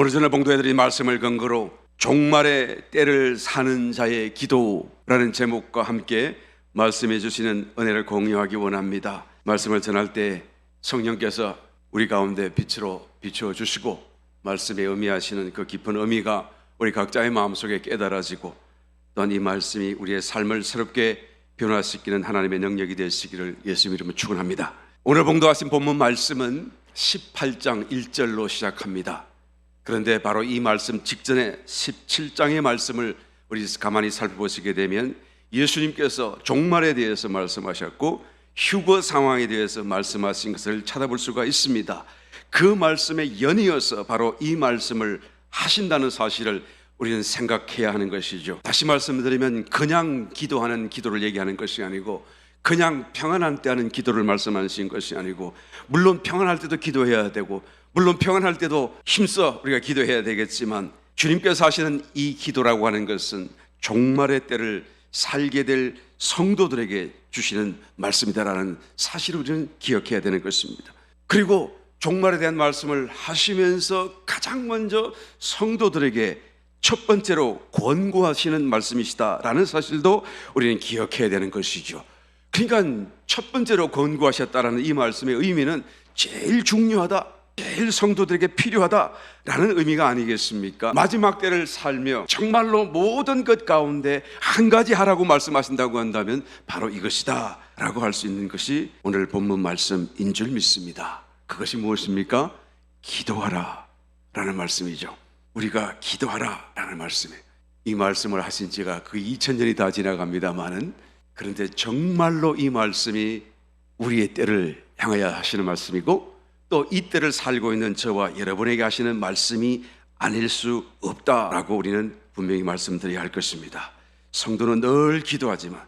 오늘 저녁 봉독해드린 말씀을 근거로 종말의 때를 사는 자의 기도라는 제목과 함께 말씀해 주시는 은혜를 공유하기 원합니다. 말씀을 전할 때 성령께서 우리 가운데 빛으로 비추어 주시고 말씀에 의미하시는 그 깊은 의미가 우리 각자의 마음속에 깨달아지고 또한 이 말씀이 우리의 삶을 새롭게 변화시키는 하나님의 능력이 되시기를 예수님 이름으로 축원합니다. 오늘 봉독하신 본문 말씀은 18장 1절로 시작합니다. 그런데 바로 이 말씀 직전에 17장의 말씀을 우리 가만히 살펴보시게 되면 예수님께서 종말에 대해서 말씀하셨고 휴거 상황에 대해서 말씀하신 것을 찾아볼 수가 있습니다. 그 말씀에 연이어서 바로 이 말씀을 하신다는 사실을 우리는 생각해야 하는 것이죠. 다시 말씀드리면 그냥 기도하는 기도를 얘기하는 것이 아니고 그냥 평안할 때 하는 기도를 말씀하신 것이 아니고, 물론 평안할 때도 기도해야 되고 물론 평안할 때도 힘써 우리가 기도해야 되겠지만, 주님께서 하시는 이 기도라고 하는 것은 종말의 때를 살게 될 성도들에게 주시는 말씀이다라는 사실을 우리는 기억해야 되는 것입니다. 그리고 종말에 대한 말씀을 하시면서 가장 먼저 성도들에게 첫 번째로 권고하시는 말씀이시다라는 사실도 우리는 기억해야 되는 것이죠. 그러니까 첫 번째로 권고하셨다라는 이 말씀의 의미는 제일 중요하다, 제일 성도들에게 필요하다라는 의미가 아니겠습니까? 마지막 때를 살며 정말로 모든 것 가운데 한 가지 하라고 말씀하신다고 한다면 바로 이것이다 라고 할 수 있는 것이 오늘 본문 말씀인 줄 믿습니다. 그것이 무엇입니까? 기도하라 라는 말씀이죠. 우리가 기도하라 라는 말씀이에요. 이 말씀을 하신 지가 그 2000년이 다 지나갑니다마는, 그런데 정말로 이 말씀이 우리의 때를 향하여 하시는 말씀이고 또 이 때를 살고 있는 저와 여러분에게 하시는 말씀이 아닐 수 없다라고 우리는 분명히 말씀드려야 할 것입니다. 성도는 늘 기도하지만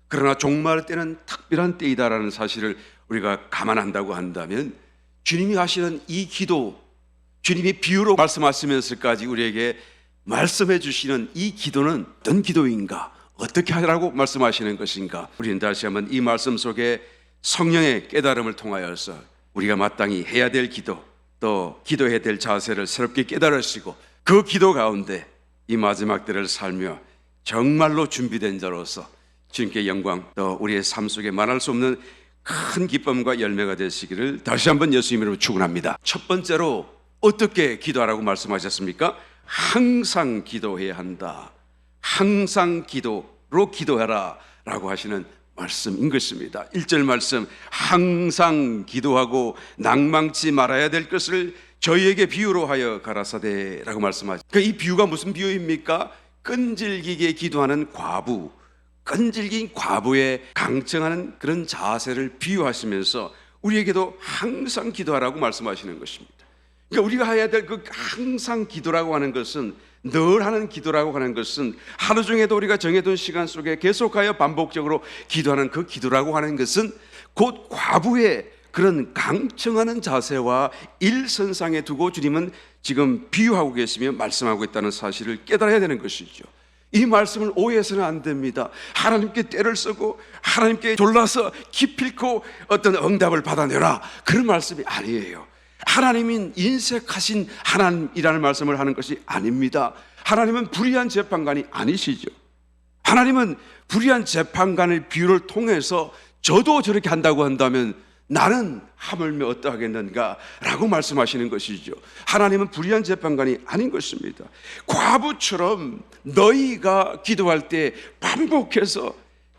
그러나 종말 때는 특별한 때이다라는 사실을 우리가 감안한다고 한다면, 주님이 하시는 이 기도, 주님이 비유로 말씀하시면서까지 우리에게 말씀해 주시는 이 기도는 어떤 기도인가, 어떻게 하라고 말씀하시는 것인가, 우리는 다시 한번 이 말씀 속에 성령의 깨달음을 통하여서 우리가 마땅히 해야 될 기도, 또 기도해야 될 자세를 새롭게 깨달으시고 그 기도 가운데 이 마지막 때를 살며 정말로 준비된 자로서 주님께 영광, 또 우리의 삶 속에 말할 수 없는 큰 기쁨과 열매가 되시기를 다시 한번 예수님 이름으로 축원합니다. 첫 번째로 어떻게 기도하라고 말씀하셨습니까? 항상 기도해야 한다. 항상 기도로 기도하라 라고 하시는 말씀인 것입니다. 1절 말씀, 항상 기도하고 낭망치 말아야 될 것을 저희에게 비유로 하여 가라사대 라고 말씀하죠. 이 비유가 무슨 비유입니까? 끈질기게 기도하는 과부, 끈질긴 과부의 강청하는 그런 자세를 비유하시면서 우리에게도 항상 기도하라고 말씀하시는 것입니다. 그러니까 우리가 해야 될 그 항상 기도라고 하는 것은, 늘 하는 기도라고 하는 것은, 하루 중에도 우리가 정해둔 시간 속에 계속하여 반복적으로 기도하는 그 기도라고 하는 것은 곧 과부의 그런 강청하는 자세와 일선상에 두고 주님은 지금 비유하고 계시며 말씀하고 있다는 사실을 깨달아야 되는 것이죠. 이 말씀을 오해해서는 안 됩니다. 하나님께 때를 쓰고 하나님께 졸라서 기필코 어떤 응답을 받아내라, 그런 말씀이 아니에요. 하나님은 인색하신 하나님이라는 말씀을 하는 것이 아닙니다. 하나님은 불의한 재판관이 아니시죠. 하나님은 불의한 재판관의 비유를 통해서 저도 저렇게 한다고 한다면 나는 하물며 어떠하겠는가 라고 말씀하시는 것이죠. 하나님은 불의한 재판관이 아닌 것입니다. 과부처럼 너희가 기도할 때 반복해서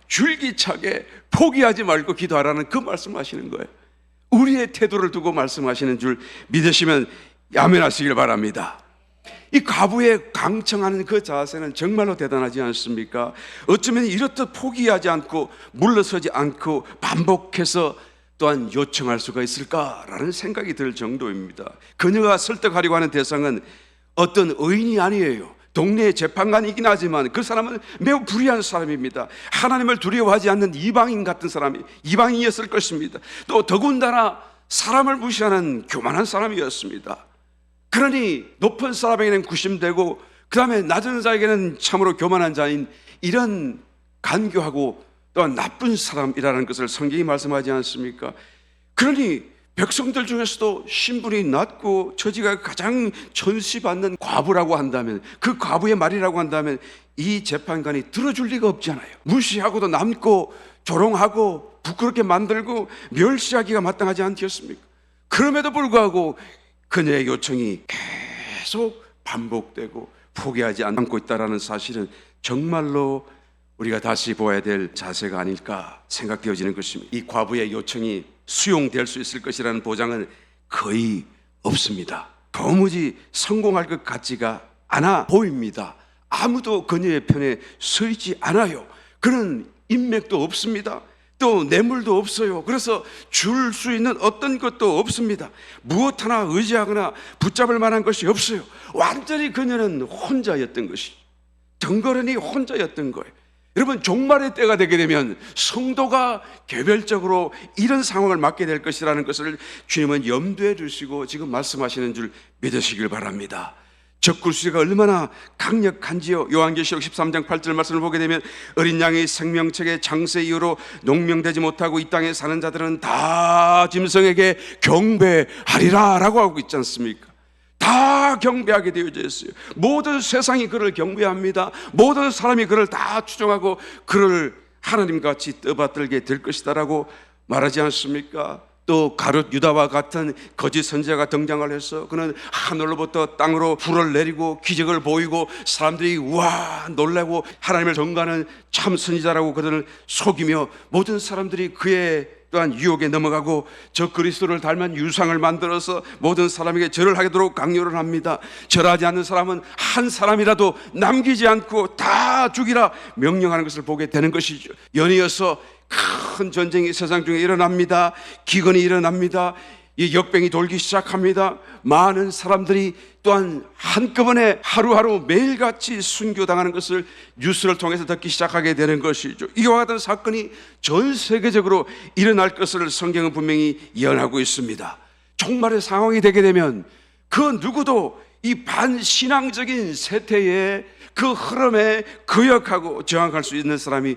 줄기차게 포기하지 말고 기도하라는 그 말씀하시는 거예요. 우리의 태도를 두고 말씀하시는 줄 믿으시면 아멘하시길 바랍니다. 이 과부의 강청하는 그 자세는 정말로 대단하지 않습니까? 어쩌면 이렇듯 포기하지 않고 물러서지 않고 반복해서 또한 요청할 수가 있을까라는 생각이 들 정도입니다. 그녀가 설득하려고 하는 대상은 어떤 의인이 아니에요. 동네의 재판관이긴 하지만 그 사람은 매우 불의한 사람입니다. 하나님을 두려워하지 않는 이방인 같은 사람이, 이방인이었을 것입니다. 또 더군다나 사람을 무시하는 교만한 사람이었습니다. 그러니 높은 사람에게는 구심되고 그 다음에 낮은 자에게는 참으로 교만한 자인 이런 간교하고 또한 나쁜 사람이라는 것을 성경이 말씀하지 않습니까? 그러니 백성들 중에서도 신분이 낮고 처지가 가장 천시받는 과부라고 한다면, 그 과부의 말이라고 한다면 이 재판관이 들어줄 리가 없잖아요. 무시하고도 남고 조롱하고 부끄럽게 만들고 멸시하기가 마땅하지 않겠습니까? 그럼에도 불구하고 그녀의 요청이 계속 반복되고 포기하지 않고 있다는 사실은 정말로 우리가 다시 보아야 될 자세가 아닐까 생각되어지는 것입니다. 이 과부의 요청이 수용될 수 있을 것이라는 보장은 거의 없습니다. 도무지 성공할 것 같지가 않아 보입니다. 아무도 그녀의 편에 서 있지 않아요. 그런 인맥도 없습니다. 또 뇌물도 없어요. 그래서 줄 수 있는 어떤 것도 없습니다. 무엇 하나 의지하거나 붙잡을 만한 것이 없어요. 완전히 그녀는 혼자였던 것이, 덩그러니 혼자였던 거예요. 여러분, 종말의 때가 되게 되면 성도가 개별적으로 이런 상황을 맞게 될 것이라는 것을 주님은 염두에 두시고 지금 말씀하시는 줄 믿으시길 바랍니다. 적그리스도가 얼마나 강력한지요. 요한계시록 13장 8절 말씀을 보게 되면 어린 양의 생명책의 장세 이후로 농명되지 못하고 이 땅에 사는 자들은 다 짐승에게 경배하리라 라고 하고 있지 않습니까? 다 경배하게 되어져 있어요. 모든 세상이 그를 경배합니다. 모든 사람이 그를 다 추종하고 그를 하나님같이 떠받들게 될 것이다 라고 말하지 않습니까? 또 가룟 유다와 같은 거짓 선지자가 등장을 해서 그는 하늘로부터 땅으로 불을 내리고 기적을 보이고 사람들이 우와 놀라고 하나님을 전가하는 참 선지자라고 그들을 속이며 모든 사람들이 그의 또한 유혹에 넘어가고 저 그리스도를 닮은 유상을 만들어서 모든 사람에게 절을 하도록 강요를 합니다. 절하지 않는 사람은 한 사람이라도 남기지 않고 다 죽이라 명령하는 것을 보게 되는 것이죠. 연이어서 큰 전쟁이 세상 중에 일어납니다. 기근이 일어납니다. 이 역병이 돌기 시작합니다. 많은 사람들이 또한 한꺼번에 하루하루 매일같이 순교당하는 것을 뉴스를 통해서 듣기 시작하게 되는 것이죠. 이와 같은 사건이 전 세계적으로 일어날 것을 성경은 분명히 예언하고 있습니다. 종말의 상황이 되게 되면 그 누구도 이 반신앙적인 세태의 그 흐름에 거역하고 저항할 수 있는 사람이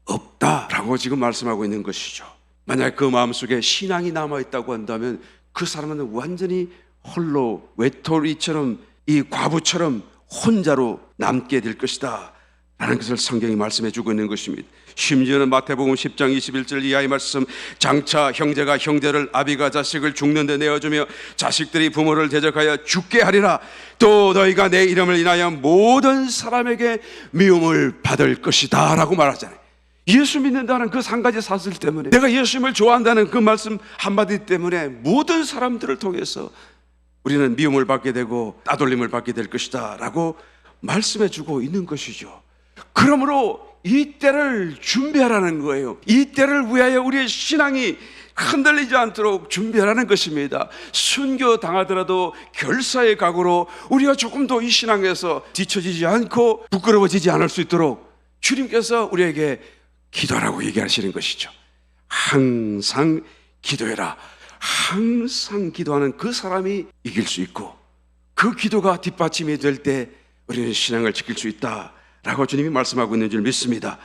없다라고 지금 말씀하고 있는 것이죠. 만약 그 마음속에 신앙이 남아있다고 한다면 그 사람은 완전히 홀로 외톨이처럼 이 과부처럼 혼자로 남게 될 것이다 라는 것을 성경이 말씀해 주고 있는 것입니다. 심지어는 마태복음 10장 21절 이하의 말씀, 장차 형제가 형제를, 아비가 자식을 죽는 데 내어주며 자식들이 부모를 대적하여 죽게 하리라. 또 너희가 내 이름을 인하여 모든 사람에게 미움을 받을 것이다 라고 말하잖아요. 예수 믿는다는 그 한 가지 사실 때문에, 내가 예수님을 좋아한다는 그 말씀 한마디 때문에 모든 사람들을 통해서 우리는 미움을 받게 되고 따돌림을 받게 될 것이다 라고 말씀해 주고 있는 것이죠. 그러므로 이 때를 준비하라는 거예요. 이 때를 위하여 우리의 신앙이 흔들리지 않도록 준비하라는 것입니다. 순교 당하더라도 결사의 각오로 우리가 조금 더 이 신앙에서 뒤처지지 않고 부끄러워지지 않을 수 있도록 주님께서 우리에게 기도하라고 얘기하시는 것이죠. 항상 기도해라. 항상 기도하는 그 사람이 이길 수 있고 그 기도가 뒷받침이 될 때 우리는 신앙을 지킬 수 있다라고 주님이 말씀하고 있는 줄 믿습니다.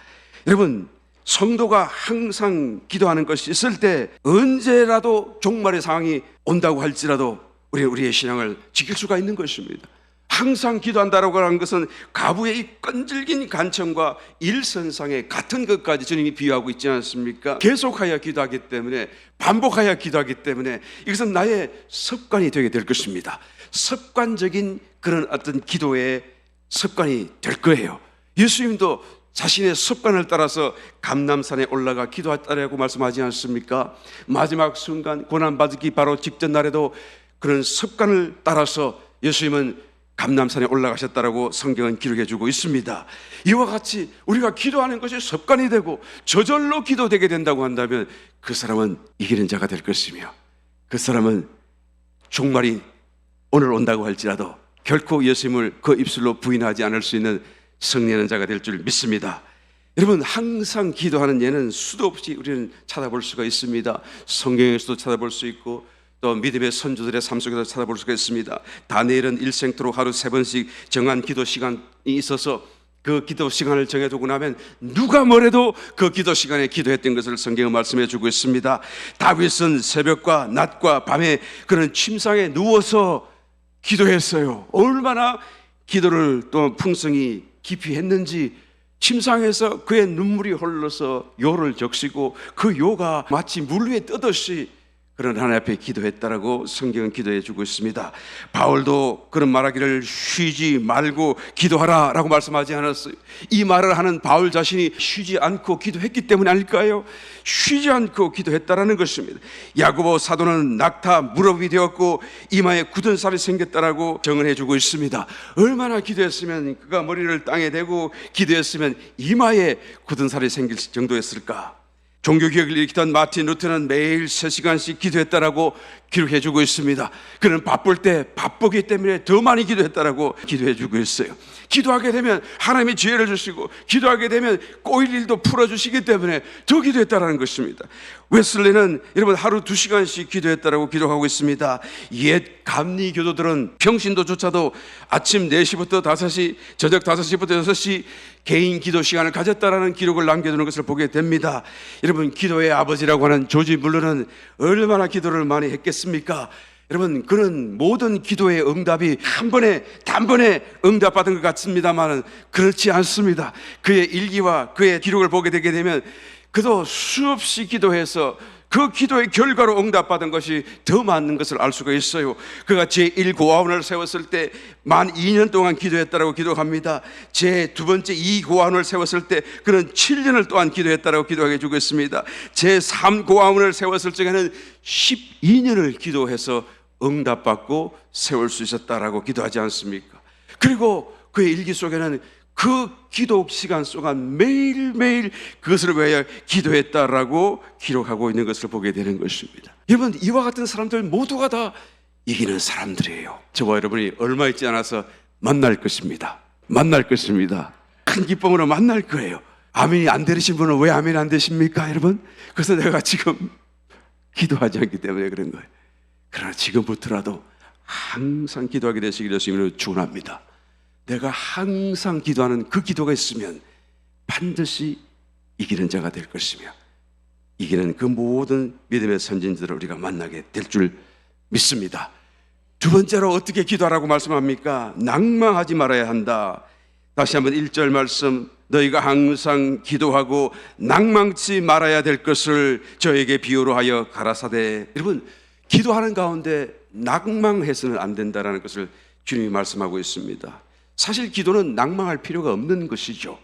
여러분, 성도가 항상 기도하는 것이 있을 때 언제라도 종말의 상황이 온다고 할지라도 우리의 신앙을 지킬 수가 있는 것입니다. 항상 기도한다라고 하는 것은 가부의 이 끈질긴 간청과 일선상의 같은 것까지 주님이 비유하고 있지 않습니까? 계속하여 기도하기 때문에, 반복하여 기도하기 때문에 이것은 나의 습관이 되게 될 것입니다. 습관적인 그런 어떤 기도의 습관이 될 거예요. 예수님도 자신의 습관을 따라서 감람산에 올라가 기도했다라고 말씀하지 않습니까? 마지막 순간 고난받기 바로 직전 날에도 그런 습관을 따라서 예수님은 감람산에 올라가셨다라고 성경은 기록해주고 있습니다. 이와 같이 우리가 기도하는 것이 습관이 되고 저절로 기도되게 된다고 한다면 그 사람은 이기는 자가 될 것이며 그 사람은 종말이 오늘 온다고 할지라도 결코 예수님을 그 입술로 부인하지 않을 수 있는 승리하는 자가 될 줄 믿습니다. 여러분, 항상 기도하는 예는 수도 없이 우리는 찾아볼 수가 있습니다. 성경에서도 찾아볼 수 있고 또 믿음의 선조들의 삶 속에서 찾아볼 수가 있습니다. 다니엘은 일생토록 하루 3번씩 정한 기도 시간이 있어서 그 기도 시간을 정해두고 나면 누가 뭐래도 그 기도 시간에 기도했던 것을 성경은 말씀해 주고 있습니다. 다윗은 새벽과 낮과 밤에 그런 침상에 누워서 기도했어요. 얼마나 기도를 또 풍성히 깊이 했는지, 침상에서 그의 눈물이 흘러서 요를 적시고 그 요가 마치 물 위에 뜨듯이 그런 하나님 앞에 기도했다라고 성경은 기도해 주고 있습니다. 바울도 그런 말하기를 쉬지 말고 기도하라라고 말씀하지 않았어요. 이 말을 하는 바울 자신이 쉬지 않고 기도했기 때문 아닐까요? 쉬지 않고 기도했다라는 것입니다. 야고보 사도는 낙타 무릎이 되었고 이마에 굳은 살이 생겼다라고 정언해 주고 있습니다. 얼마나 기도했으면 그가 머리를 땅에 대고 기도했으면 이마에 굳은 살이 생길 정도였을까? 종교개혁을 일으키던 마틴 루터는 매일 3시간씩 기도했다라고 기록해 주고 있습니다. 그는 바쁠 때 바쁘기 때문에 더 많이 기도했다라고 기도해 주고 있어요. 기도하게 되면 하나님이 지혜를 주시고, 기도하게 되면 꼬일 일도 풀어주시기 때문에 더 기도했다라는 것입니다. 웨슬리는 여러분 하루 2시간씩 기도했다라고 기록하고 있습니다. 옛 감리 교도들은 평신도조차도 아침 4시부터 5시, 저녁 5시부터 6시 개인 기도 시간을 가졌다라는 기록을 남겨두는 것을 보게 됩니다. 여러분, 기도의 아버지라고 하는 조지 물러는 얼마나 기도를 많이 했겠습니까? 여러분, 그는 모든 기도의 응답이 단번에 응답받은 것 같습니다만 그렇지 않습니다. 그의 일기와 그의 기록을 보게 되게 되면 그도 수없이 기도해서 그 기도의 결과로 응답받은 것이 더 많은 것을 알 수가 있어요. 그가 제1고아원을 세웠을 때 만 2년 동안 기도했다라고 기록합니다. 제2번째 2고아원을 세웠을 때 그는 7년을 또한 기도했다라고 기도하게 주고 있습니다. 제3고아원을 세웠을 적에는 12년을 기도해서 응답받고 세울 수 있었다라고 기도하지 않습니까? 그리고 그의 일기 속에는 그 기도 시간 동안 매일매일 그것을 위하여 기도했다라고 기록하고 있는 것을 보게 되는 것입니다. 여러분, 이와 같은 사람들 모두가 다 이기는 사람들이에요. 저와 여러분이 얼마 있지 않아서 만날 것입니다. 큰 기쁨으로 만날 거예요. 아멘이 안 되신 분은 왜 아멘이 안 되십니까, 여러분? 그래서 내가 지금 기도하지 않기 때문에 그런 거예요. 그러나 지금부터라도 항상 기도하게 되시기를 주님으로 축원합니다. 내가 항상 기도하는 그 기도가 있으면 반드시 이기는 자가 될 것이며, 이기는 그 모든 믿음의 선진들을 우리가 만나게 될 줄 믿습니다. 두 번째로 어떻게 기도하라고 말씀합니까? 낭망하지 말아야 한다. 다시 한번 1절 말씀, 너희가 항상 기도하고 낭망치 말아야 될 것을 저에게 비유로 하여 가라사대. 여러분, 기도하는 가운데 낭망해서는 안 된다는 것을 주님이 말씀하고 있습니다. 사실 기도는 낭망할 필요가 없는 것이죠.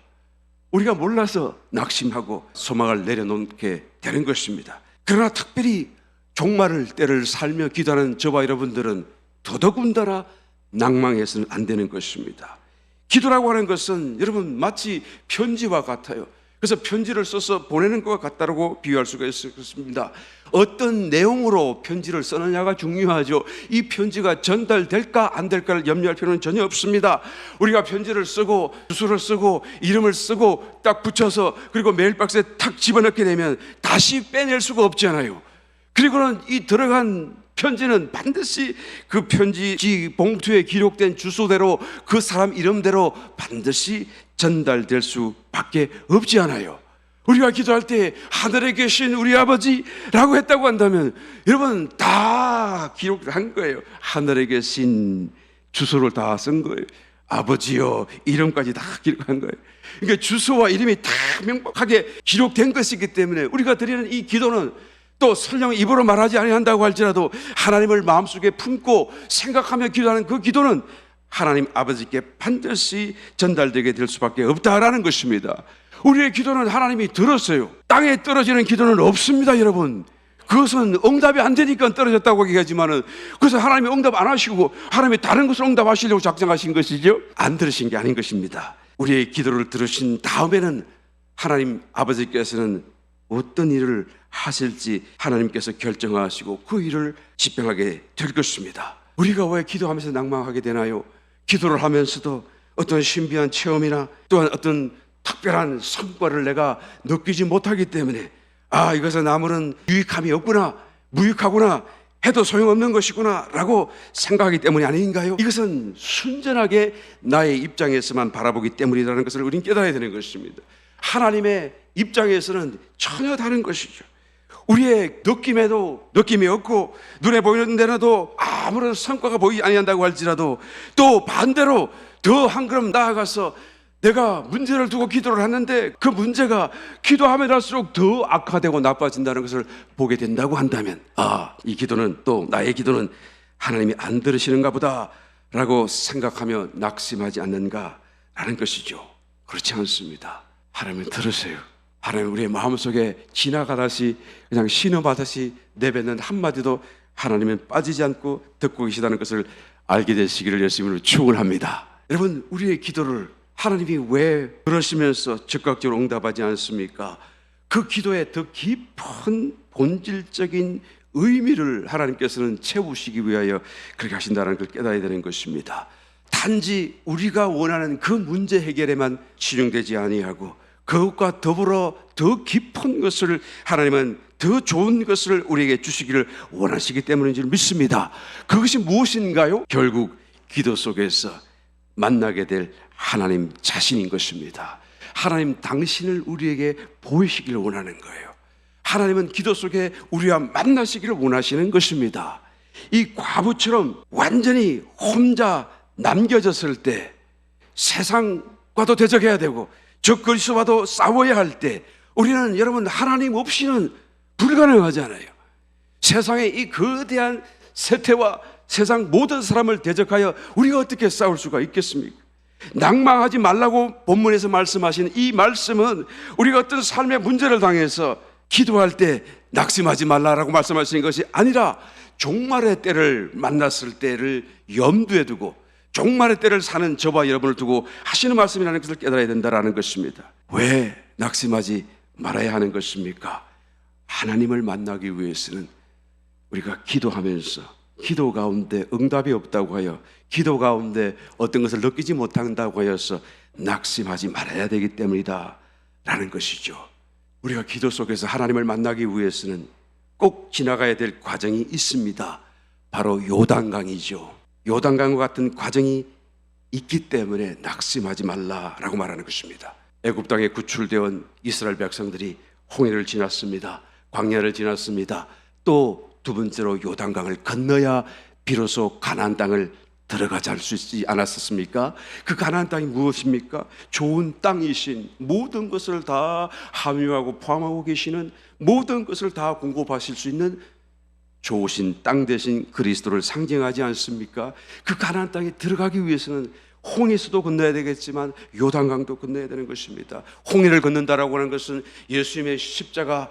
우리가 몰라서 낙심하고 소망을 내려놓게 되는 것입니다. 그러나 특별히 종말을 때를 살며 기도하는 저와 여러분들은 더더군다나 낭망해서는 안 되는 것입니다. 기도라고 하는 것은 여러분 마치 편지와 같아요. 그래서 편지를 써서 보내는 것과 같다고 비유할 수가 있습니다. 어떤 내용으로 편지를 쓰느냐가 중요하죠. 이 편지가 전달될까 안 될까를 염려할 필요는 전혀 없습니다. 우리가 편지를 쓰고 주소를 쓰고 이름을 쓰고 딱 붙여서 그리고 메일박스에 탁 집어넣게 되면 다시 빼낼 수가 없잖아요. 그리고는 이 들어간 편지는 반드시 그 편지 봉투에 기록된 주소대로 그 사람 이름대로 반드시 전달될 수밖에 없지 않아요. 우리가 기도할 때 하늘에 계신 우리 아버지라고 했다고 한다면 여러분 다 기록한 거예요. 하늘에 계신 주소를 다 쓴 거예요. 아버지요 이름까지 다 기록한 거예요. 그러니까 주소와 이름이 다 명확하게 기록된 것이기 때문에 우리가 드리는 이 기도는 또 설령 입으로 말하지 아니한다고 할지라도 하나님을 마음속에 품고 생각하며 기도하는 그 기도는 하나님 아버지께 반드시 전달되게 될 수밖에 없다라는 것입니다. 우리의 기도는 하나님이 들었어요. 땅에 떨어지는 기도는 없습니다, 여러분. 그것은 응답이 안 되니까 떨어졌다고 얘기하지만은 그래서 하나님이 응답 안 하시고 하나님이 다른 것을 응답하시려고 작정하신 것이죠. 안 들으신 게 아닌 것입니다. 우리의 기도를 들으신 다음에는 하나님 아버지께서는 어떤 일을 하실지 하나님께서 결정하시고 그 일을 집행하게 될 것입니다. 우리가 왜 기도하면서 낭망하게 되나요? 기도를 하면서도 어떤 신비한 체험이나 또한 어떤 특별한 성과를 내가 느끼지 못하기 때문에 이것은 아무런 유익함이 없구나, 무익하구나 해도 소용없는 것이구나 라고 생각하기 때문이 아닌가요? 이것은 순전하게 나의 입장에서만 바라보기 때문이라는 것을 우리는 깨달아야 되는 것입니다. 하나님의 입장에서는 전혀 다른 것이죠. 우리의 느낌에도 느낌이 없고 눈에 보이는 데라도 아무런 성과가 보이지 아니한다고 할지라도, 또 반대로 더 한 걸음 나아가서 내가 문제를 두고 기도를 하는데 그 문제가 기도하면 할수록 더 악화되고 나빠진다는 것을 보게 된다고 한다면, 이 기도는, 또 나의 기도는 하나님이 안 들으시는가 보다 라고 생각하며 낙심하지 않는가라는 것이죠. 그렇지 않습니다. 하나님을 들으세요. 하나님 우리의 마음속에 지나가다시 그냥 신음하듯이 내뱉는 한마디도 하나님은 빠지지 않고 듣고 계시다는 것을 알게 되시기를 예수님으로 축원합니다. 여러분, 우리의 기도를 하나님이 왜 그러시면서 즉각적으로 응답하지 않습니까? 그 기도에 더 깊은 본질적인 의미를 하나님께서는 채우시기 위하여 그렇게 하신다는 걸 깨달아야 되는 것입니다. 단지 우리가 원하는 그 문제 해결에만 치중되지 아니하고 그것과 더불어 더 깊은 것을 하나님은 더 좋은 것을 우리에게 주시기를 원하시기 때문인 줄 믿습니다. 그것이 무엇인가요? 결국 기도 속에서 만나게 될 하나님 자신인 것입니다. 하나님 당신을 우리에게 보이시기를 원하는 거예요. 하나님은 기도 속에 우리와 만나시기를 원하시는 것입니다. 이 과부처럼 완전히 혼자 남겨졌을 때, 세상과도 대적해야 되고 적 그리스도와도 싸워야 할 때, 우리는 여러분 하나님 없이는 불가능하잖아요. 세상의 이 거대한 세태와 세상 모든 사람을 대적하여 우리가 어떻게 싸울 수가 있겠습니까? 낭망하지 말라고 본문에서 말씀하신 이 말씀은 우리가 어떤 삶의 문제를 당해서 기도할 때 낙심하지 말라라고 말씀하신 것이 아니라 종말의 때를 만났을 때를 염두에 두고 종말의 때를 사는 저와 여러분을 두고 하시는 말씀이라는 것을 깨달아야 된다는 것입니다. 왜 낙심하지 말아야 하는 것입니까? 하나님을 만나기 위해서는 우리가 기도하면서 기도 가운데 응답이 없다고 하여, 기도 가운데 어떤 것을 느끼지 못한다고 하여서 낙심하지 말아야 되기 때문이다 라는 것이죠. 우리가 기도 속에서 하나님을 만나기 위해서는 꼭 지나가야 될 과정이 있습니다. 바로 요단강이죠. 요단강과 같은 과정이 있기 때문에 낙심하지 말라라고 말하는 것입니다. 애굽 땅에 구출되어 온 이스라엘 백성들이 홍해를 지났습니다. 광야를 지났습니다. 또 두 번째로 요단강을 건너야 비로소 가나안 땅을 들어가지 할 수 있지 않았었습니까? 그 가나안 땅이 무엇입니까? 좋은 땅이신, 모든 것을 다 함유하고 포함하고 계시는, 모든 것을 다 공급하실 수 있는 좋으신 땅 대신 그리스도를 상징하지 않습니까? 그 가나안 땅에 들어가기 위해서는 홍해수도 건너야 되겠지만 요단강도 건너야 되는 것입니다. 홍해를 건넌다라고 하는 것은 예수님의 십자가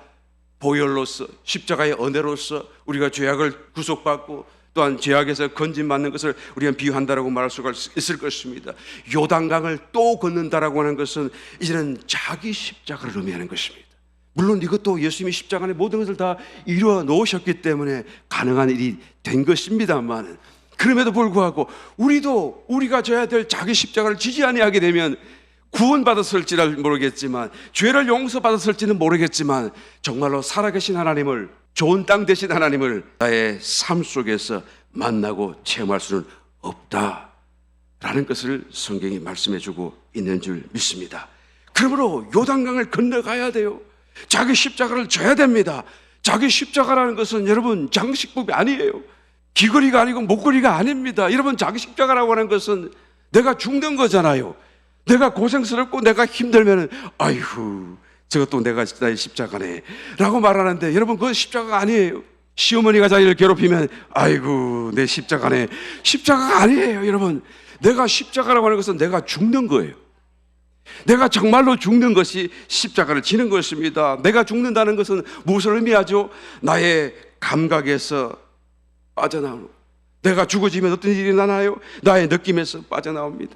보혈로서, 십자가의 은혜로서 우리가 죄악을 구속받고 또한 죄악에서 건진받는 것을 우리가 비유한다라고 말할 수가 있을 것입니다. 요단강을 또 건넌다라고 하는 것은 이제는 자기 십자가를 의미하는 것입니다. 물론 이것도 예수님이 십자가 안에 모든 것을 다 이루어 놓으셨기 때문에 가능한 일이 된 것입니다만, 그럼에도 불구하고 우리도 우리가 져야 될 자기 십자가를 지지 아니하게 되면 구원받았을지는 모르겠지만, 죄를 용서받았을지는 모르겠지만, 정말로 살아계신 하나님을, 좋은 땅 되신 하나님을 나의 삶 속에서 만나고 체험할 수는 없다라는 것을 성경이 말씀해주고 있는 줄 믿습니다. 그러므로 요단강을 건너가야 돼요. 자기 십자가를 져야 됩니다. 자기 십자가라는 것은 여러분 장식품이 아니에요. 귀걸이가 아니고 목걸이가 아닙니다. 여러분, 자기 십자가라고 하는 것은 내가 죽는 거잖아요. 내가 고생스럽고 내가 힘들면은 아이고 저것도 내가 나의 십자가네 라고 말하는데, 여러분 그건 십자가가 아니에요. 시어머니가 자기를 괴롭히면 아이고 내 십자가네, 십자가가 아니에요. 여러분, 내가 십자가라고 하는 것은 내가 죽는 거예요. 내가 정말로 죽는 것이 십자가를 지는 것입니다. 내가 죽는다는 것은 무엇을 의미하죠? 나의 감각에서 빠져나오는, 내가 죽어지면 어떤 일이 나나요? 나의 느낌에서 빠져나옵니다.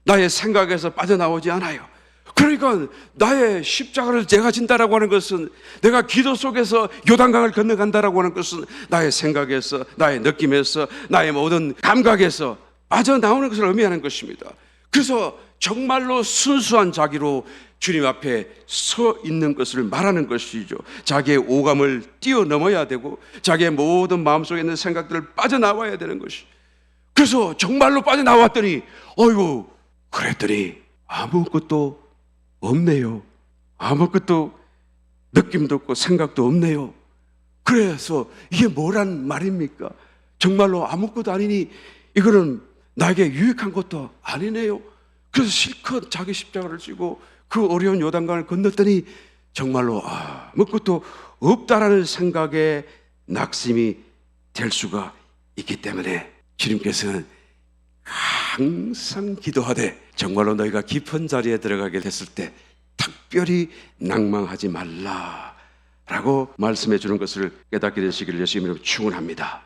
나의 생각에서 빠져나오지 않아요. 그러니까 나의 십자가를 제가 진다라고 하는 것은, 내가 기도 속에서 요단강을 건너간다라고 하는 것은 나의 생각에서, 나의 느낌에서, 나의 모든 감각에서 빠져나오는 것을 의미하는 것입니다. 그래서 정말로 순수한 자기로 주님 앞에 서 있는 것을 말하는 것이죠. 자기의 오감을 뛰어넘어야 되고 자기의 모든 마음속에 있는 생각들을 빠져나와야 되는 것이. 그래서 정말로 빠져나왔더니 어이구 그랬더니 아무것도 없네요. 아무것도 느낌도 없고 생각도 없네요. 그래서 이게 뭐란 말입니까? 정말로 아무것도 아니니 이거는 나에게 유익한 것도 아니네요. 그래서 실컷 자기 십자가를 지고 그 어려운 요단강을 건넜더니 정말로 아무것도 없다라는 생각에 낙심이 될 수가 있기 때문에 주님께서는 항상 기도하되 정말로 너희가 깊은 자리에 들어가게 됐을 때 특별히 낭망하지 말라라고 말씀해 주는 것을 깨닫게 되시기를 예수님으로 축원합니다.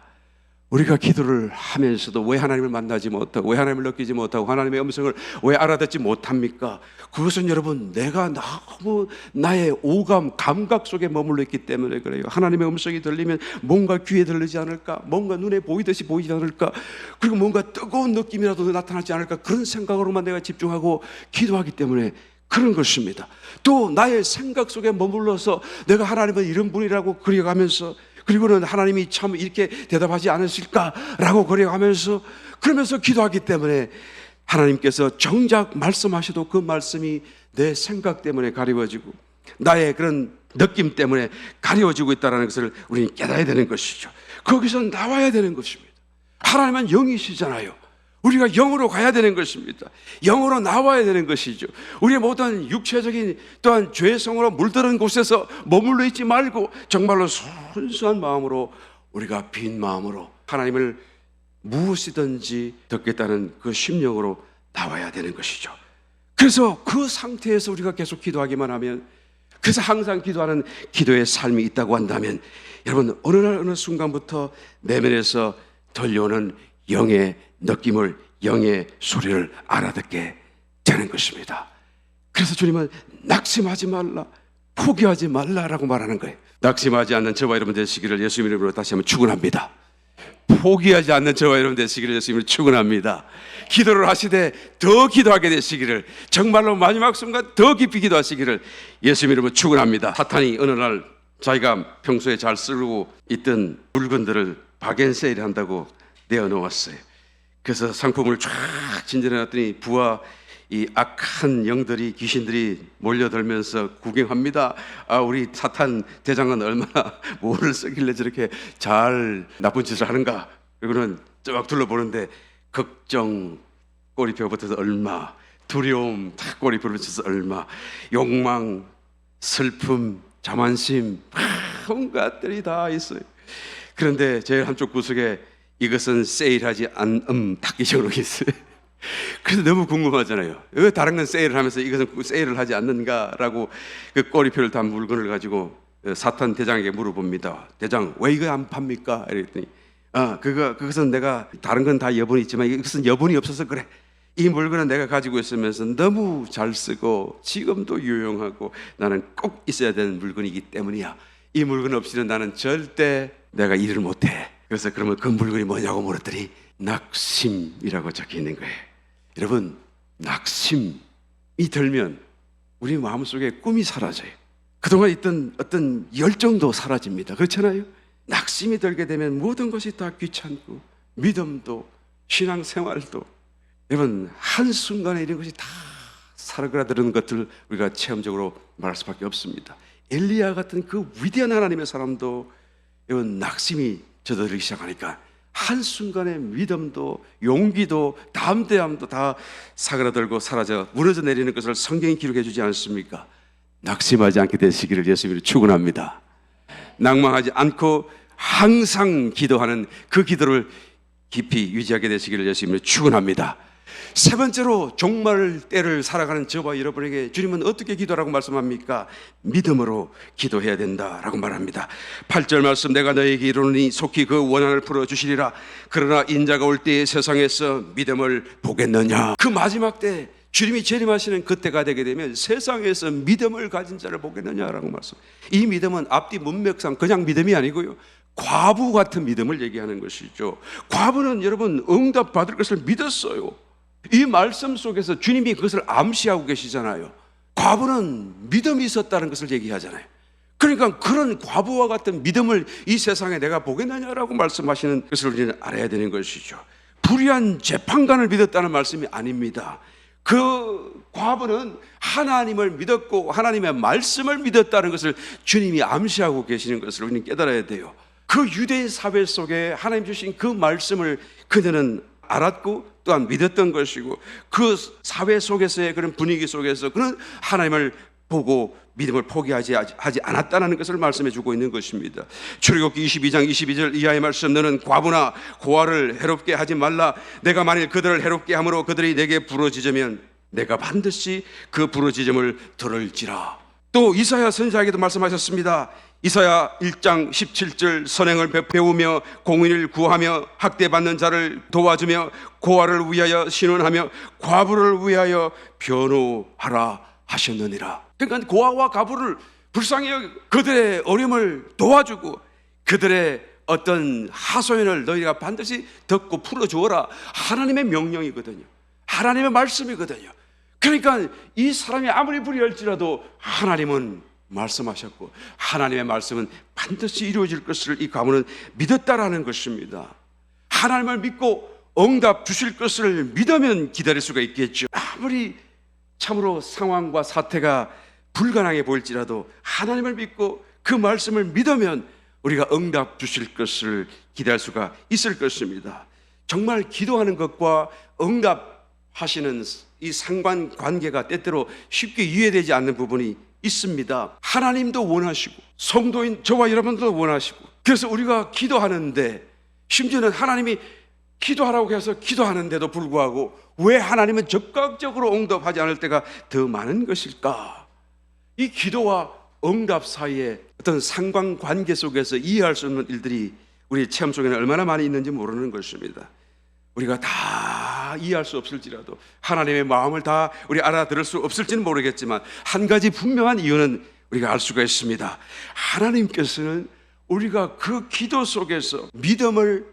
우리가 기도를 하면서도 왜 하나님을 만나지 못하고 왜 하나님을 느끼지 못하고 하나님의 음성을 왜 알아듣지 못합니까? 그것은 여러분 내가 너무 나의 오감, 감각 속에 머물러 있기 때문에 그래요. 하나님의 음성이 들리면 뭔가 귀에 들리지 않을까? 뭔가 눈에 보이듯이 보이지 않을까? 그리고 뭔가 뜨거운 느낌이라도 나타나지 않을까? 그런 생각으로만 내가 집중하고 기도하기 때문에 그런 것입니다. 또 나의 생각 속에 머물러서 내가 하나님은 이런 분이라고 그려가면서 그리고는 하나님이 참 이렇게 대답하지 않으실까라고 그려가면서 그러면서 기도하기 때문에 하나님께서 정작 말씀하셔도 그 말씀이 내 생각 때문에 가리워지고 나의 그런 느낌 때문에 가리워지고 있다는 것을 우리는 깨달아야 되는 것이죠. 거기서 나와야 되는 것입니다. 하나님은 영이시잖아요. 우리가 영으로 가야 되는 것입니다. 영으로 나와야 되는 것이죠. 우리의 모든 육체적인 또한 죄성으로 물드는 곳에서 머물러 있지 말고 정말로 순수한 마음으로 우리가 빈 마음으로 하나님을 무엇이든지 듣겠다는 그 심령으로 나와야 되는 것이죠. 그래서 그 상태에서 우리가 계속 기도하기만 하면, 그래서 항상 기도하는 기도의 삶이 있다고 한다면 여러분 어느 날 어느 순간부터 내면에서 들려오는 영의 느낌을, 영의 소리를 알아듣게 되는 것입니다. 그래서 주님은 낙심하지 말라, 포기하지 말라라고 말하는 거예요. 낙심하지 않는 저와 여러분 되시기를 예수님 이름으로 다시 한번 축원합니다. 포기하지 않는 저와 여러분 되시기를 예수님을 축원합니다. 기도를 하시되 더 기도하게 되시기를, 정말로 마지막 순간 더 깊이 기도하시기를 예수님 이름으로 축원합니다. 사탄이 어느 날 자기가 평소에 잘 쓰고 있던 물건들을 바겐세일 한다고 내어놓았어요. 그래서 상품을 쫙 진전해놨더니 부하 이 악한 영들이, 귀신들이 몰려들면서 구경합니다. 우리 사탄 대장은 얼마나 뭐를 쓰길래 저렇게 잘 나쁜 짓을 하는가. 그리고는 쭉 둘러보는데 걱정 꼬리표 붙어서 얼마, 두려움 탁 꼬리표 붙어서 얼마, 욕망, 슬픔, 자만심, 온갖 것들이 다 있어요. 그런데 제일 한쪽 구석에 이것은 세일하지 않음 탁 이식으로 있어요. 그래서 너무 궁금하잖아요. 왜 다른 건 세일을 하면서 이것은 세일을 하지 않는가라고 그 꼬리표를 단 물건을 가지고 사탄 대장에게 물어봅니다. 대장, 왜 이거 안 팝니까? 이랬더니 그것은 내가 다른 건 다 여분이 있지만 이것은 여분이 없어서 그래. 이 물건은 내가 가지고 있으면서 너무 잘 쓰고 지금도 유용하고 나는 꼭 있어야 되는 물건이기 때문이야. 이 물건 없이는 나는 절대 내가 일을 못해. 그래서 그러면 그 물건이 뭐냐고 물었더니 낙심이라고 적혀 있는 거예요. 여러분, 낙심이 들면 우리 마음속에 꿈이 사라져요. 그동안 있던 어떤 열정도 사라집니다. 그렇잖아요? 낙심이 들게 되면 모든 것이 다 귀찮고 믿음도 신앙생활도 여러분 한순간에 이런 것이 다 사라져드는 것들 우리가 체험적으로 말할 수밖에 없습니다. 엘리야 같은 그 위대한 하나님의 사람도 여러분 낙심이 저들기 시작하니까 한순간에 믿음도 용기도 담대함도 다 사그라들고 사라져 무너져 내리는 것을 성경이 기록해 주지 않습니까? 낙심하지 않게 되시기를 예수님으로 축원합니다. 낭망하지 않고 항상 기도하는 그 기도를 깊이 유지하게 되시기를 예수님으로 축원합니다. 세 번째로 종말 때를 살아가는 저와 여러분에게 주님은 어떻게 기도하라고 말씀합니까? 믿음으로 기도해야 된다라고 말합니다. 8절 말씀, 내가 너에게 이르노니 속히 그 원한을 풀어주시리라. 그러나 인자가 올 때에 세상에서 믿음을 보겠느냐. 그 마지막 때 주님이 재림하시는 그때가 되게 되면 세상에서 믿음을 가진 자를 보겠느냐라고 말씀. 이 믿음은 앞뒤 문맥상 그냥 믿음이 아니고요, 과부 같은 믿음을 얘기하는 것이죠. 과부는 여러분 응답 받을 것을 믿었어요. 이 말씀 속에서 주님이 그것을 암시하고 계시잖아요. 과부는 믿음이 있었다는 것을 얘기하잖아요. 그러니까 그런 과부와 같은 믿음을 이 세상에 내가 보겠느냐라고 말씀하시는 것을 우리는 알아야 되는 것이죠. 불의한 재판관을 믿었다는 말씀이 아닙니다. 그 과부는 하나님을 믿었고 하나님의 말씀을 믿었다는 것을 주님이 암시하고 계시는 것을 우리는 깨달아야 돼요. 그 유대인 사회 속에 하나님 주신 그 말씀을 그녀는 알았고 또한 믿었던 것이고, 그 사회 속에서의 그런 분위기 속에서 그는 하나님을 보고 믿음을 포기하지 않았다는 것을 말씀해 주고 있는 것입니다. 출애굽기 22장 22절 이하의 말씀, 너는 과부나 고아를 해롭게 하지 말라. 내가 만일 그들을 해롭게 함으로 그들이 내게 부르짖으면 내가 반드시 그 부르짖음을 들을지라. 또 이사야 선지자에게도 말씀하셨습니다. 이사야 1장 17절, 선행을 배우며 공의를 구하며 학대받는 자를 도와주며 고아를 위하여 신원하며 과부를 위하여 변호하라 하셨느니라. 그러니까 고아와 과부를 불쌍히 여기고 그들의 어려움을 도와주고 그들의 어떤 하소연을 너희가 반드시 듣고 풀어주어라. 하나님의 명령이거든요. 하나님의 말씀이거든요. 그러니까 이 사람이 아무리 불의할지라도 하나님은 말씀하셨고 하나님의 말씀은 반드시 이루어질 것을 이 가문은 믿었다라는 것입니다. 하나님을 믿고 응답 주실 것을 믿으면 기다릴 수가 있겠죠. 아무리 참으로 상황과 사태가 불가능해 보일지라도 하나님을 믿고 그 말씀을 믿으면 우리가 응답 주실 것을 기대할 수가 있을 것입니다. 정말 기도하는 것과 응답하시는 이 상관관계가 때때로 쉽게 이해되지 않는 부분이 있습니다. 하나님도 원하시고 성도인 저와 여러분도 원하시고, 그래서 우리가 기도하는데 심지어는 하나님이 기도하라고 해서 기도하는데도 불구하고 왜 하나님은 적극적으로 응답하지 않을 때가 더 많은 것일까? 이 기도와 응답 사이에 어떤 상관관계 속에서 이해할 수 없는 일들이 우리 체험 속에는 얼마나 많이 있는지 모르는 것입니다. 우리가 다 이해할 수 없을지라도 하나님의 마음을 다 우리 알아들을 수 없을지는 모르겠지만 한 가지 분명한 이유는 우리가 알 수가 있습니다. 하나님께서는 우리가 그 기도 속에서 믿음을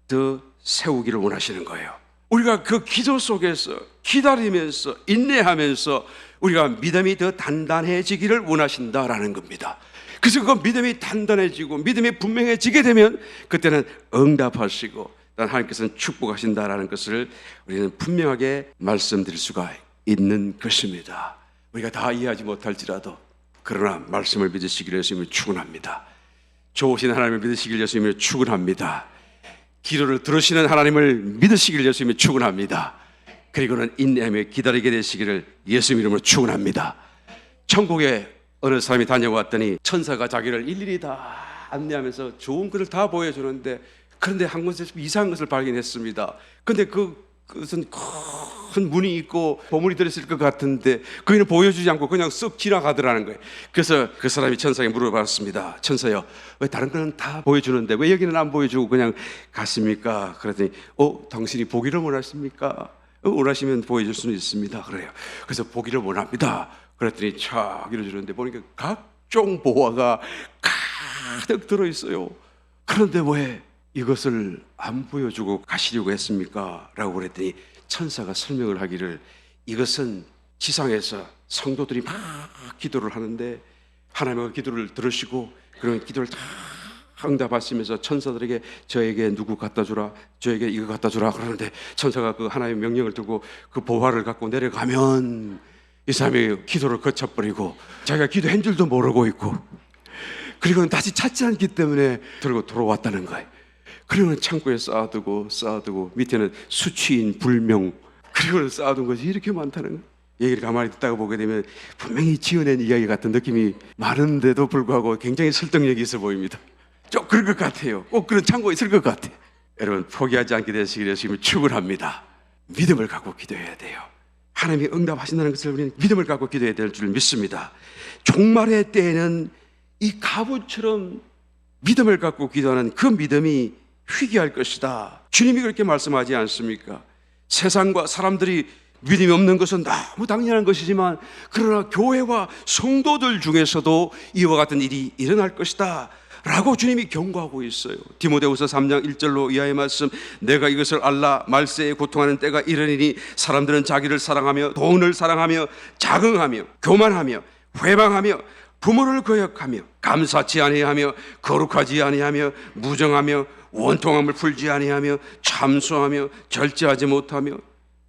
더 세우기를 원하시는 거예요. 우리가 그 기도 속에서 기다리면서 인내하면서 우리가 믿음이 더 단단해지기를 원하신다라는 겁니다. 그래서 그 믿음이 단단해지고 믿음이 분명해지게 되면 그때는 응답하시고 하나님께서는 축복하신다라는 것을 우리는 분명하게 말씀드릴 수가 있는 것입니다. 우리가 다 이해하지 못할지라도 그러나 말씀을 믿으시기를 예수님을 축원합니다. 좋으신 하나님을 믿으시기를 예수님을 축원합니다. 기도를 들으시는 하나님을 믿으시기를 예수님을 축원합니다. 그리고는 인내하며 기다리게 되시기를 예수 이름으로 축원합니다. 천국에 어느 사람이 다녀왔더니 천사가 자기를 일일이 다 안내하면서 좋은 것을 다 보여주는데, 그런데 한 곳에서 이상한 것을 발견했습니다. 그런데 그것은 큰 문이 있고 보물이 들어있을 것 같은데 그이는 보여주지 않고 그냥 쓱 지나가더라는 거예요. 그래서 그 사람이 천사에게 물어봤습니다. 천사요, 왜 다른 거는 다 보여주는데 왜 여기는 안 보여주고 그냥 갔습니까? 그랬더니 당신이 보기를 원하십니까? 원하시면 보여줄 수는 있습니다. 그래요. 그래서 보기를 원합니다. 그랬더니 촥 이루어주는데 보니까 각종 보화가 가득 들어있어요. 그런데 왜 이것을 안 보여주고 가시려고 했습니까? 라고 그랬더니 천사가 설명을 하기를, 이것은 지상에서 성도들이 막 기도를 하는데 하나님의 기도를 들으시고 그런 기도를 다 응답하시면서 천사들에게 저에게 누구 갖다 주라, 저에게 이거 갖다 주라 그러는데 천사가 그 하나님의 명령을 두고 그 보화를 갖고 내려가면 이 사람이 기도를 거쳐버리고 자기가 기도한 줄도 모르고 있고, 그리고는 다시 찾지 않기 때문에 들고 돌아왔다는 거예요. 그리고는 창고에 쌓아두고 밑에는 수취인 불명, 그리고는 쌓아둔 것이 이렇게 많다는 거예요. 얘기를 가만히 듣다가 보게 되면 분명히 지어낸 이야기 같은 느낌이 많은데도 불구하고 굉장히 설득력이 있어 보입니다. 좀 그럴 것 같아요. 꼭 그런 창고에 있을 것 같아요. 여러분, 포기하지 않게 되시기를 지금 축원합니다. 믿음을 갖고 기도해야 돼요. 하나님이 응답하신다는 것을 우리는 믿음을 갖고 기도해야 될 줄 믿습니다. 종말의 때에는 이 가부처럼 믿음을 갖고 기도하는 그 믿음이 희귀할 것이다. 주님이 그렇게 말씀하지 않습니까? 세상과 사람들이 믿음이 없는 것은 너무 당연한 것이지만 그러나 교회와 성도들 중에서도 이와 같은 일이 일어날 것이다 라고 주님이 경고하고 있어요. 디모데후서 3장 1절로 이하의 말씀, 내가 이것을 알라 말세에 고통하는 때가 이르리니 사람들은 자기를 사랑하며 돈을 사랑하며 자긍하며 교만하며 회방하며 부모를 거역하며 감사치 아니하며 거룩하지 아니하며 무정하며 원통함을 풀지 아니하며 참소하며 절제하지 못하며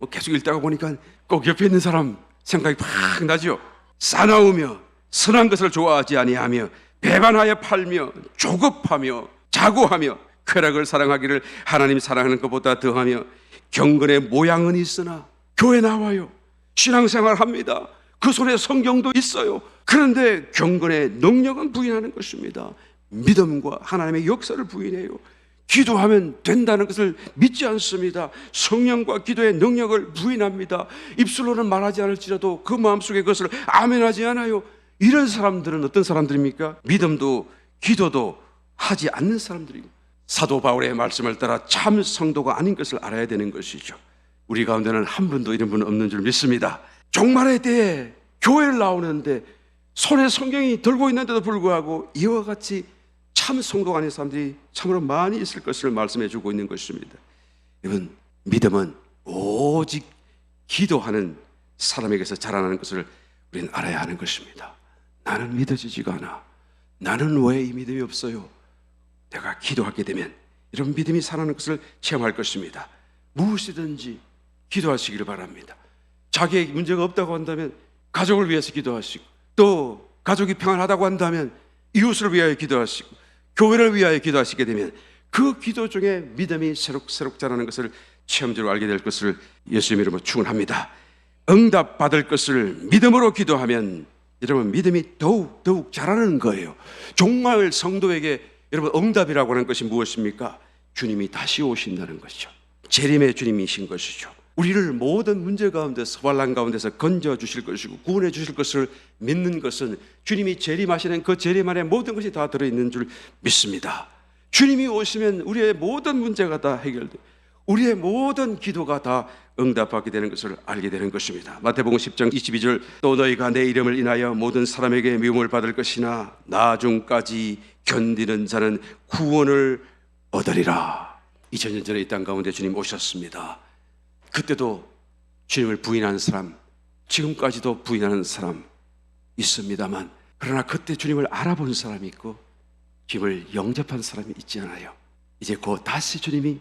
계속 읽다가 보니까 꼭 옆에 있는 사람 생각이 팍 나죠. 싸나우며 선한 것을 좋아하지 아니하며 배반하여 팔며 조급하며 자고하며 쾌락을 사랑하기를 하나님 사랑하는 것보다 더하며 경건의 모양은 있으나 교회 나와요. 신앙생활 합니다. 그 손에 성경도 있어요. 그런데 경건의 능력은 부인하는 것입니다. 믿음과 하나님의 역사를 부인해요. 기도하면 된다는 것을 믿지 않습니다. 성령과 기도의 능력을 부인합니다. 입술로는 말하지 않을지라도 그 마음속에 그것을 아멘하지 않아요. 이런 사람들은 어떤 사람들입니까? 믿음도 기도도 하지 않는 사람들이고, 사도 바울의 말씀을 따라 참 성도가 아닌 것을 알아야 되는 것이죠. 우리 가운데는 한 분도 이런 분은 없는 줄 믿습니다. 종말의 때에 교회를 나오는데 손에 성경이 들고 있는데도 불구하고 이와 같이 참 성도가 아닌 사람들이 참으로 많이 있을 것을 말씀해 주고 있는 것입니다. 여러분, 믿음은 오직 기도하는 사람에게서 자라나는 것을 우리는 알아야 하는 것입니다. 나는 믿어지지가 않아. 나는 왜 이 믿음이 없어요? 내가 기도하게 되면 이런 믿음이 살아나는 것을 체험할 것입니다. 무엇이든지 기도하시기를 바랍니다. 자기의 문제가 없다고 한다면 가족을 위해서 기도하시고, 또 가족이 평안하다고 한다면 이웃을 위하여 기도하시고, 교회를 위하여 기도하시게 되면 그 기도 중에 믿음이 새록새록 자라는 것을 체험적으로 알게 될 것을 예수님 이름으로 축원합니다. 응답 받을 것을 믿음으로 기도하면 여러분 믿음이 더욱 자라는 거예요. 종말 성도에게 여러분 응답이라고 하는 것이 무엇입니까? 주님이 다시 오신다는 것이죠. 재림의 주님이신 것이죠. 우리를 모든 문제 가운데서, 환난 가운데서 건져 주실 것이고 구원해 주실 것을 믿는 것은 주님이 재림하시는 그 재림 안에 모든 것이 다 들어있는 줄 믿습니다. 주님이 오시면 우리의 모든 문제가 다 해결돼, 우리의 모든 기도가 다 응답받게 되는 것을 알게 되는 것입니다. 마태복음 10장 22절, 또 너희가 내 이름을 인하여 모든 사람에게 미움을 받을 것이나 나중까지 견디는 자는 구원을 얻으리라. 2000년 전에 이 땅 가운데 주님 오셨습니다. 그때도 주님을 부인하는 사람, 지금까지도 부인하는 사람 있습니다만, 그러나 그때 주님을 알아본 사람이 있고 주님을 영접한 사람이 있지 않아요. 이제 곧 다시 주님이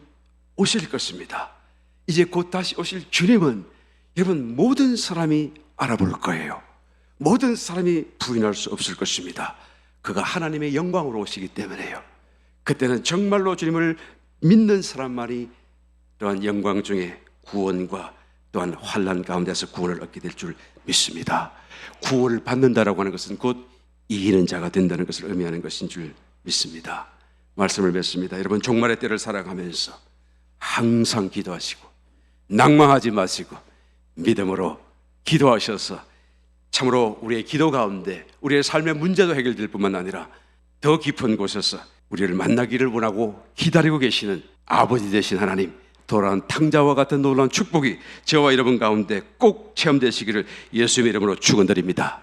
오실 것입니다. 이제 곧 다시 오실 주님은 여러분 모든 사람이 알아볼 거예요. 모든 사람이 부인할 수 없을 것입니다. 그가 하나님의 영광으로 오시기 때문에요. 그때는 정말로 주님을 믿는 사람만이 또한 영광 중에 구원과 또한 환난 가운데서 구원을 얻게 될 줄 믿습니다. 구원을 받는다라고 하는 것은 곧 이기는 자가 된다는 것을 의미하는 것인 줄 믿습니다. 말씀을 맺습니다. 여러분, 종말의 때를 살아가면서 항상 기도하시고 낭망하지 마시고 믿음으로 기도하셔서 참으로 우리의 기도 가운데 우리의 삶의 문제도 해결될 뿐만 아니라 더 깊은 곳에서 우리를 만나기를 원하고 기다리고 계시는 아버지 되신 하나님, 돌아온 탕자와 같은 놀라운 축복이 저와 여러분 가운데 꼭 체험되시기를 예수님의 이름으로 축원드립니다.